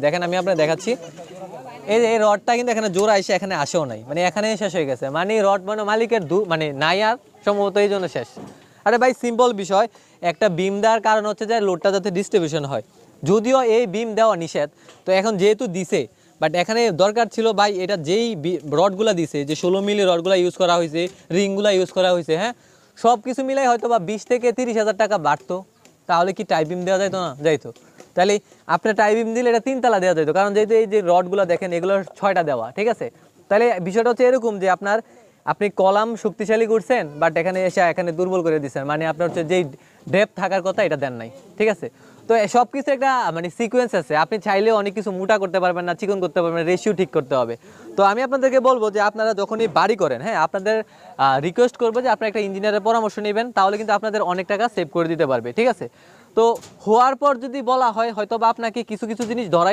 দেখেন আমি আপনাকে দেখাচ্ছি, এই রডটা কিন্তু এখানে জোড়া এসে এখানে আসেও নাই, মানে এখানে শেষ হয়ে গেছে, মানে রড মানে মালিকের মানে নাই আর সম্ভবত এই জন্য শেষ। আরে ভাই সিম্পল বিষয়, একটা বিম দেওয়ার কারণ হচ্ছে যে লোডটা যাতে ডিস্ট্রিবিউশন হয়, যদিও এই বিম দেওয়া নিষেধ, তো এখন যেহেতু দিছে, বাট এখানে দরকার ছিল ভাই এটা যেই রডগুলা দিছে, যে 16 মিলি রডগুলা ইউজ করা হয়েছে, রিংগুলা ইউজ করা হয়েছে, হ্যাঁ সব কিছু মিলাই হয়তো বা 20 থেকে 30,000 টাকা বাড়তো, তাহলে কি টাই বিম দেওয়া যাইতো না? যাইতো। তাহলে আপনার টাই বিম দিলে এটা 3 তালা দেওয়া যেত, কারণ যেহেতু এই যে রডগুলো দেখেন এগুলো 6টা দেওয়া, ঠিক আছে? তাহলে বিষয়টা হচ্ছে এরকম যে আপনি কলাম শক্তিশালী করছেন, বাট এখানে এসে এখানে দুর্বল করে দিচ্ছেন, মানে আপনার হচ্ছে যেই ডেপথ থাকার কথা এটা দেন নাই, ঠিক আছে? তো সব কিছু একটা মানে সিকোয়েন্স আছে, আপনি চাইলেও অনেক কিছু মোটা করতে পারবেন না, চিকন করতে পারবেন না, রেশিও ঠিক করতে হবে। তো আমি আপনাদেরকে বলবো যে আপনারা যখনই বাড়ি করেন, হ্যাঁ আপনাদের রিকোয়েস্ট করবো যে আপনারা একটা ইঞ্জিনিয়ারের পরামর্শ নেবেন, তাহলে কিন্তু আপনাদের অনেক টাকা সেভ করে দিতে পারবে, ঠিক আছে? তো হওয়ার পর যদি বলা হয় হয়তো বা আপনাকে কিছু কিছু জিনিস ধরাই